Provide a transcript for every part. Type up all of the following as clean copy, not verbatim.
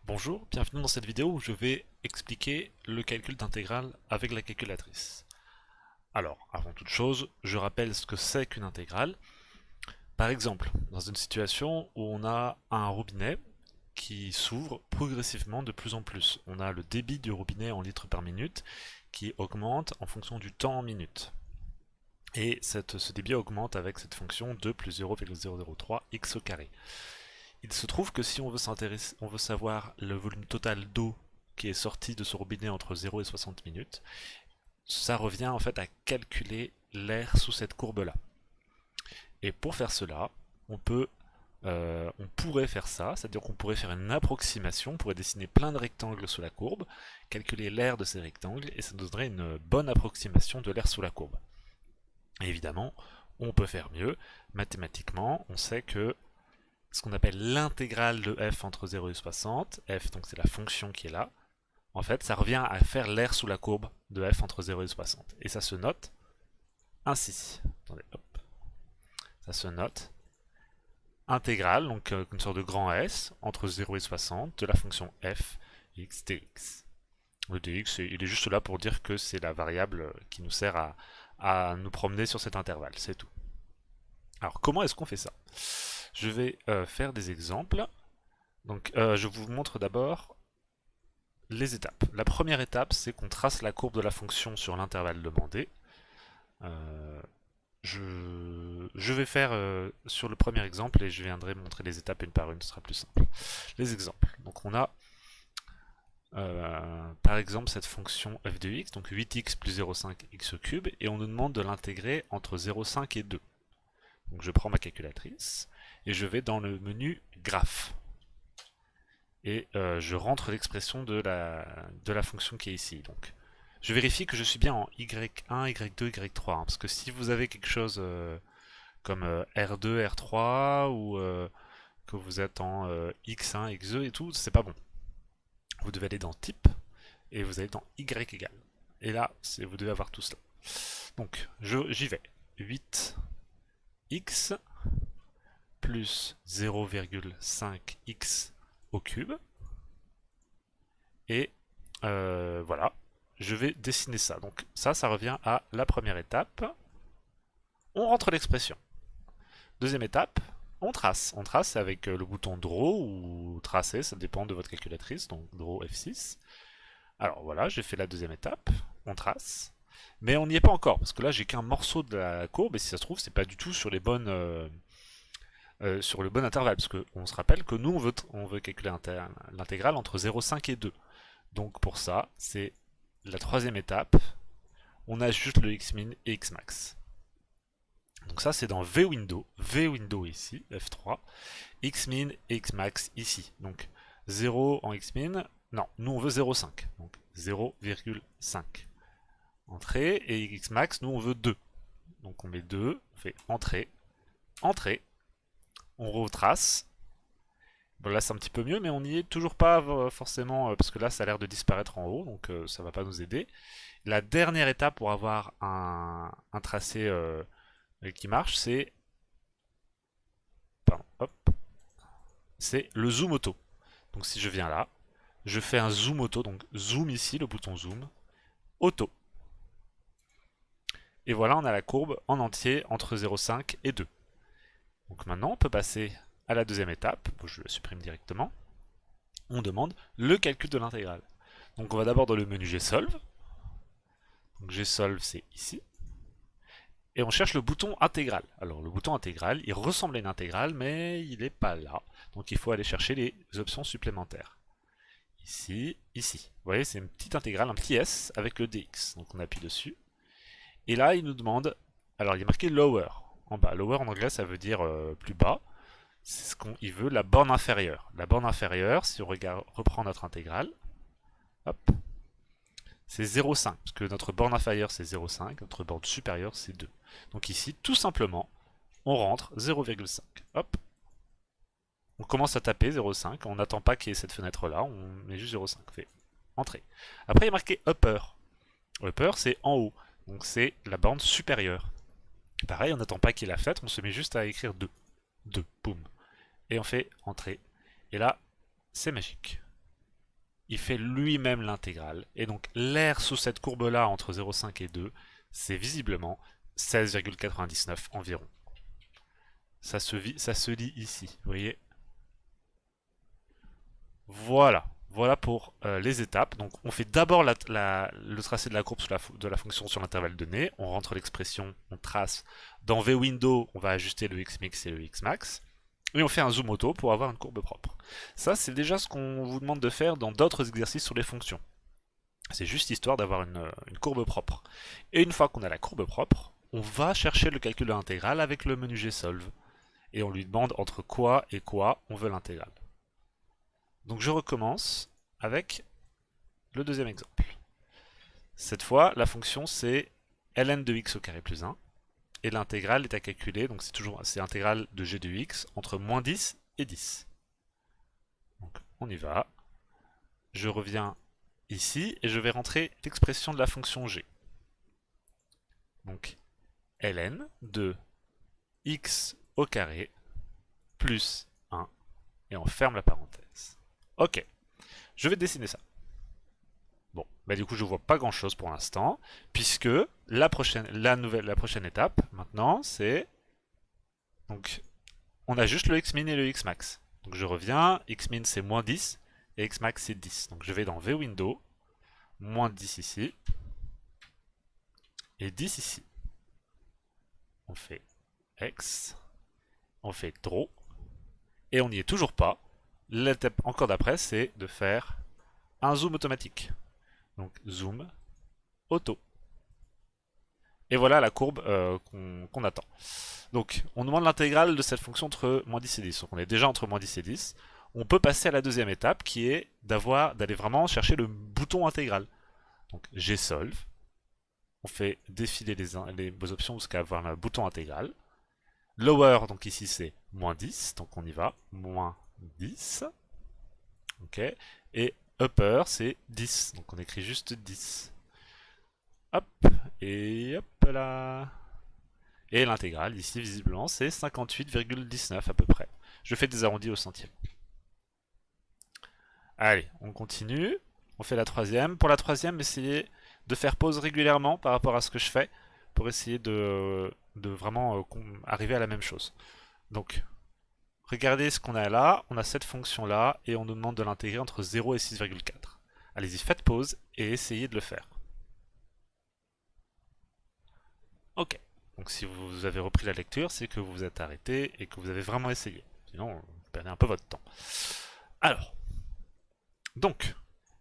Bonjour, bienvenue dans cette vidéo où je vais expliquer le calcul d'intégrale avec la calculatrice. Alors, avant toute chose, je rappelle ce que c'est qu'une intégrale. Par exemple, dans une situation où on a un robinet qui s'ouvre progressivement de plus en plus. On a le débit du robinet en litres par minute qui augmente en fonction du temps en minutes. Et ce débit augmente avec cette fonction 2 plus 0,003 x au carré. Il se trouve que si on veut savoir le volume total d'eau qui est sorti de ce robinet entre 0 et 60 minutes, ça revient en fait à calculer l'air sous cette courbe-là. Et pour faire cela, on pourrait faire ça, c'est-à-dire qu'on pourrait faire une approximation, on pourrait dessiner plein de rectangles sous la courbe, calculer l'air de ces rectangles, et ça nous donnerait une bonne approximation de l'air sous la courbe. Et évidemment, on peut faire mieux. Mathématiquement, on sait que ce qu'on appelle l'intégrale de f entre 0 et 60, f donc c'est la fonction qui est là, en fait ça revient à faire l'air sous la courbe de f entre 0 et 60. Et ça se note ainsi. Attendez, hop. Ça se note intégrale, donc une sorte de grand S, entre 0 et 60 de la fonction f x dx. Le dx, il est juste là pour dire que c'est la variable qui nous sert à nous promener sur cet intervalle, c'est tout. Alors comment est-ce qu'on fait ça? Je vais faire des exemples. Donc je vous montre d'abord les étapes. La première étape, c'est qu'on trace la courbe de la fonction sur l'intervalle demandé. Euh, je vais faire sur le premier exemple et je viendrai montrer les étapes une par une, ce sera plus simple. Les exemples. Donc on a par exemple cette fonction f de x, donc 8x plus 0,5 x au cube, et on nous demande de l'intégrer entre 0,5 et 2. Donc je prends ma calculatrice et je vais dans le menu graphe. Et je rentre l'expression de la fonction qui est ici. Donc, je vérifie que je suis bien en y1, y2, y3. Hein, parce que si vous avez quelque chose comme R2, R3, ou que vous êtes en x1, x2 et tout, c'est pas bon. Vous devez aller dans type, et vous allez dans y égale. Et là, vous devez avoir tout cela. Donc, j'y vais. 8x plus 0,5x au cube. Et voilà, je vais dessiner ça. Donc ça revient à la première étape. On rentre l'expression. Deuxième étape, on trace. On trace avec le bouton Draw ou Tracer, ça dépend de votre calculatrice, donc Draw F6. Alors voilà, j'ai fait la deuxième étape, on trace. Mais on n'y est pas encore, parce que là j'ai qu'un morceau de la courbe, et si ça se trouve, c'est pas du tout sur sur le bon intervalle, parce qu'on se rappelle que nous on veut calculer l'intégrale entre 0,5 et 2. Donc pour ça, c'est la troisième étape. On ajoute le xmin et xmax. Donc ça, c'est dans VWindow. VWindow ici, F3. Xmin et xmax ici. Donc 0 en xmin. Non, nous on veut 0,5. Donc 0,5. Entrée. Et xmax, nous on veut 2. Donc on met 2. On fait entrée. Entrée. On retrace. Bon, là c'est un petit peu mieux, mais on n'y est toujours pas forcément, parce que là ça a l'air de disparaître en haut, donc ça va pas nous aider. La dernière étape pour avoir un tracé qui marche, c'est c'est le zoom auto. Donc si je viens là, je fais un zoom auto, donc zoom ici, le bouton zoom, auto. Et voilà, on a la courbe en entier entre 0,5 et 2. Donc maintenant, on peut passer à la deuxième étape. Bon, je la supprime directement. On demande le calcul de l'intégrale. Donc on va d'abord dans le menu Gsolve. Donc Gsolve, c'est ici. Et on cherche le bouton intégral. Alors le bouton intégral, il ressemble à une intégrale, mais il n'est pas là. Donc il faut aller chercher les options supplémentaires. Ici, ici. Vous voyez, c'est une petite intégrale, un petit s avec le dx. Donc on appuie dessus. Et là, il nous demande... Alors il est marqué lower en bas. Lower en anglais, ça veut dire plus bas. C'est ce qu'il veut, la borne inférieure. La borne inférieure, si on reprend notre intégrale, hop, c'est 0,5, parce que notre borne inférieure c'est 0,5, notre borne supérieure c'est 2. Donc ici, tout simplement, on rentre 0,5. Hop, on commence à taper 0,5, on n'attend pas qu'il y ait cette fenêtre là, on met juste 0,5, on fait entrée. Après il est marqué upper. Upper c'est en haut, donc c'est la borne supérieure. Pareil, on n'attend pas qu'il y ait la fenêtre, on se met juste à écrire 2. 2, boum. Et on fait entrée. Et là, c'est magique. il fait lui-même l'intégrale. Et donc l'air sous cette courbe-là, entre 0,5 et 2, c'est visiblement 16,99 environ. Ça se lit ici, vous voyez. Voilà. Voilà pour les étapes. Donc on fait d'abord le tracé de la courbe de la fonction sur l'intervalle donné. On rentre l'expression, on trace. Dans VWindow, on va ajuster le Xmix et le Xmax. Et on fait un zoom auto pour avoir une courbe propre. Ça, c'est déjà ce qu'on vous demande de faire dans d'autres exercices sur les fonctions. C'est juste histoire d'avoir une courbe propre. Et une fois qu'on a la courbe propre, on va chercher le calcul de l'intégrale avec le menu gsolve. Et on lui demande entre quoi et quoi on veut l'intégrale. Donc je recommence avec le deuxième exemple. Cette fois, la fonction c'est ln de x au carré plus 1. Et l'intégrale est à calculer, donc c'est intégrale de g de x entre moins 10 et 10. Donc on y va. Je reviens ici et je vais rentrer l'expression de la fonction g. Donc ln de x au carré plus 1 et on ferme la parenthèse. Ok, je vais dessiner ça. Bon, bah du coup je vois pas grand chose pour l'instant, puisque la prochaine étape maintenant c'est donc on a juste le xmin et le xmax. Donc je reviens, xmin c'est moins 10 et xmax c'est 10. Donc je vais dans VWindow, moins 10 ici et 10 ici. On fait x, on fait draw et on n'y est toujours pas. L'étape encore d'après c'est de faire un zoom automatique. Donc zoom auto. Et voilà la courbe qu'on attend. Donc on demande l'intégrale de cette fonction entre moins 10 et 10. Donc on est déjà entre moins 10 et 10. On peut passer à la deuxième étape qui est d'aller vraiment chercher le bouton intégral. Donc gsolve. On fait défiler les options jusqu'à avoir le bouton intégral. Lower, donc ici c'est moins 10. Donc on y va. Moins 10. Ok. Et upper c'est 10. Donc on écrit juste 10. Hop. Et hop là. Et l'intégrale, ici, visiblement, c'est 58,19 à peu près. Je fais des arrondis au centième. Allez, on continue. On fait la troisième. Pour la troisième, essayez de faire pause régulièrement par rapport à ce que je fais pour essayer de vraiment arriver à la même chose. Donc, regardez ce qu'on a là. On a cette fonction-là et on nous demande de l'intégrer entre 0 et 6,4. Allez-y, faites pause et essayez de le faire. Ok. Donc si vous avez repris la lecture, c'est que vous vous êtes arrêté et que vous avez vraiment essayé. Sinon, vous perdez un peu votre temps. Alors, donc,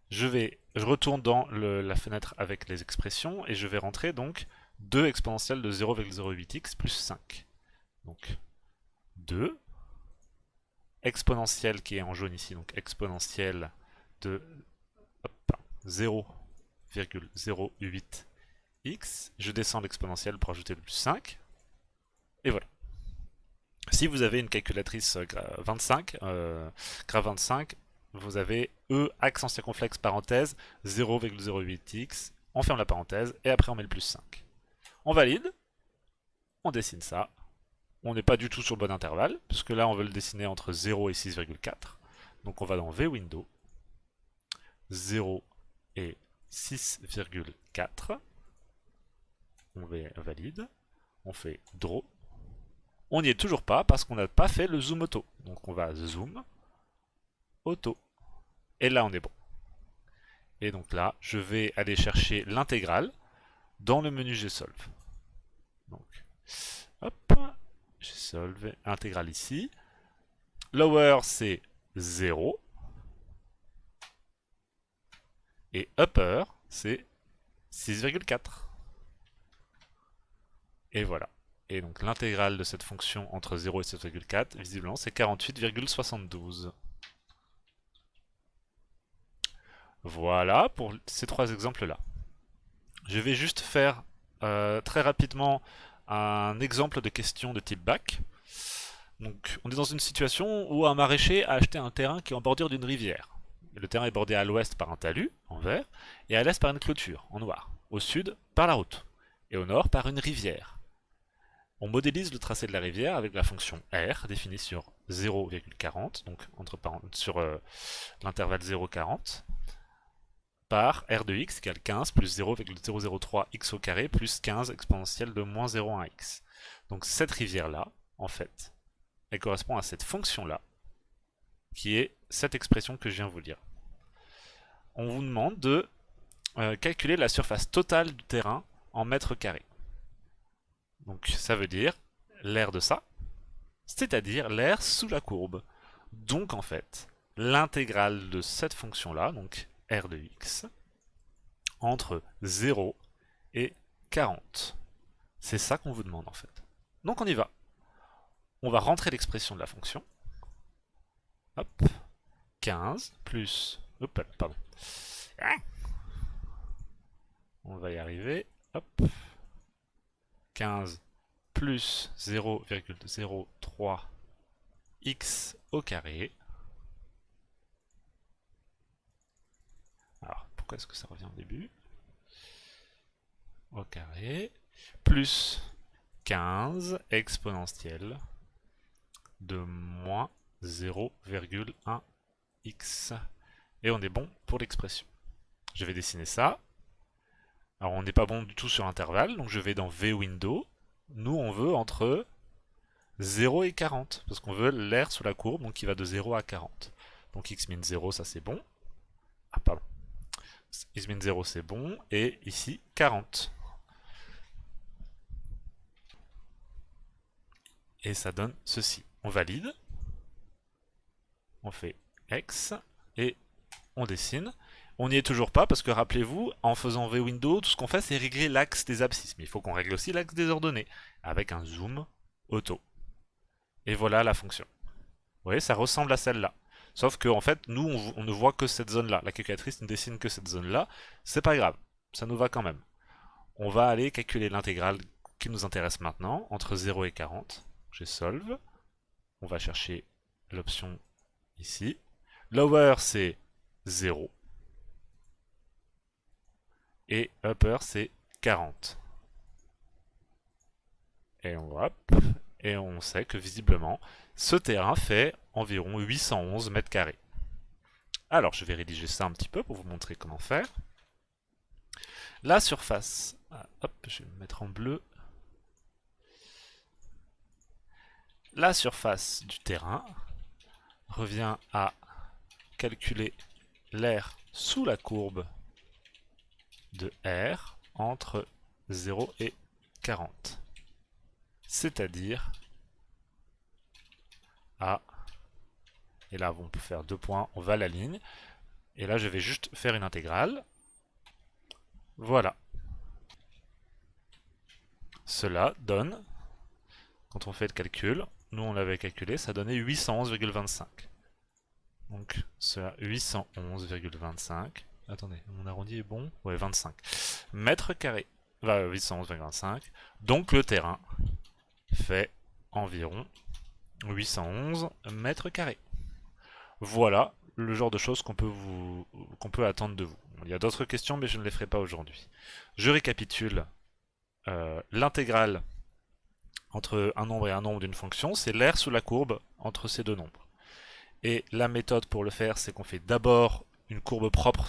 je retourne dans la fenêtre avec les expressions et je vais rentrer donc 2 exponentielles de 0,08x plus 5. Donc, 2 exponentielle qui est en jaune ici, donc exponentielle de 0,08 x, je descends l'exponentielle pour ajouter le plus 5, et voilà. Si vous avez une calculatrice grave 25, vous avez E, accent circonflexe, parenthèse, 0,08x, on ferme la parenthèse, et après on met le plus 5. On valide, on dessine ça, on n'est pas du tout sur le bon intervalle, puisque là on veut le dessiner entre 0 et 6,4, donc on va dans VWindow, 0 et 6,4, on valide, on fait draw, on n'y est toujours pas parce qu'on n'a pas fait le zoom auto. Donc on va zoom auto. Et là on est bon. Et donc là, je vais aller chercher l'intégrale dans le menu gsolve. Donc, hop, gsolve, intégrale ici. Lower c'est 0. Et upper c'est 6,4. Et voilà. Et donc l'intégrale de cette fonction entre 0 et 7,4, visiblement, c'est 48,72. Voilà pour ces trois exemples-là. Je vais juste faire très rapidement un exemple de question de type bac. Donc, on est dans une situation où un maraîcher a acheté un terrain qui est en bordure d'une rivière. Le terrain est bordé à l'ouest par un talus, en vert, et à l'est par une clôture, en noir. Au sud, par la route. Et au nord, par une rivière. On modélise le tracé de la rivière avec la fonction R définie sur 0,40, donc sur l'intervalle 0,40. par r de x égale 15 plus 0,003 x au carré plus 15 exponentielle de moins 0,1 x. Donc cette rivière-là, en fait, elle correspond à cette fonction-là, qui est cette expression que je viens de vous lire. On vous demande de calculer la surface totale du terrain en mètres carrés. Donc ça veut dire l'aire de ça, c'est-à-dire l'aire sous la courbe. Donc en fait, l'intégrale de cette fonction-là, donc r de x, entre 0 et 40. C'est ça qu'on vous demande en fait. Donc on y va. On va rentrer l'expression de la fonction. Hop. 15 plus... Hop, pardon. On va y arriver. Hop. 15 plus 0,03 x au carré. Alors, pourquoi est-ce que ça revient au début? Au carré. Plus 15 exponentielle de moins 0,1 x. Et on est bon pour l'expression. Je vais dessiner ça. Alors on n'est pas bon du tout sur intervalle, donc je vais dans V-Window. Nous on veut entre 0 et 40, parce qu'on veut l'aire sous la courbe, donc qui va de 0 à 40. Donc x min 0, ça c'est bon. Ah pardon. X min 0 c'est bon, et ici 40. Et ça donne ceci. On valide. On fait X, et on dessine. On n'y est toujours pas parce que rappelez-vous, en faisant V-Window, tout ce qu'on fait c'est régler l'axe des abscisses. Mais il faut qu'on règle aussi l'axe des ordonnées avec un zoom auto. Et voilà la fonction. Vous voyez, ça ressemble à celle-là. Sauf que en fait, nous, on ne voit que cette zone-là. La calculatrice ne dessine que cette zone-là. C'est pas grave, ça nous va quand même. On va aller calculer l'intégrale qui nous intéresse maintenant, entre 0 et 40. J'ai solve. On va chercher l'option ici. Lower, c'est 0. Et upper c'est 40. Et on sait que visiblement ce terrain fait environ 811 mètres carrés. Alors je vais rédiger ça un petit peu pour vous montrer comment faire. La surface, hop, je vais me mettre en bleu. La surface du terrain revient à calculer l'aire sous la courbe de R entre 0 et 40. C'est-à-dire A. Et là, on peut faire 2 points, on va à la ligne. Et là, je vais juste faire une intégrale. Voilà. Cela donne, quand on fait le calcul, nous on l'avait calculé, ça donnait 811,25. Donc, cela 811,25. Attendez, mon arrondi est bon? Ouais, 25. Mètres carrés. 811,25. Donc le terrain fait environ 811 mètres carrés. Voilà le genre de choses qu'on peut attendre de vous. Il y a d'autres questions, mais je ne les ferai pas aujourd'hui. Je récapitule. L'intégrale entre un nombre et un nombre d'une fonction, c'est l'aire sous la courbe entre ces deux nombres. Et la méthode pour le faire, c'est qu'on fait d'abord une courbe propre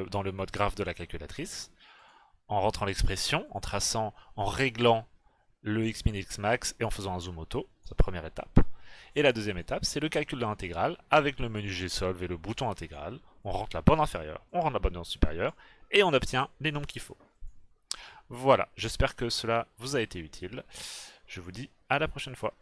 dans le mode graphe de la calculatrice, en rentrant l'expression, en traçant, en réglant le x min x max et en faisant un zoom auto, c'est la première étape. Et la deuxième étape, c'est le calcul de l'intégrale avec le menu gsolve et le bouton intégral. On rentre la borne inférieure, on rentre la borne supérieure et on obtient les nombres qu'il faut. Voilà, j'espère que cela vous a été utile. Je vous dis à la prochaine fois.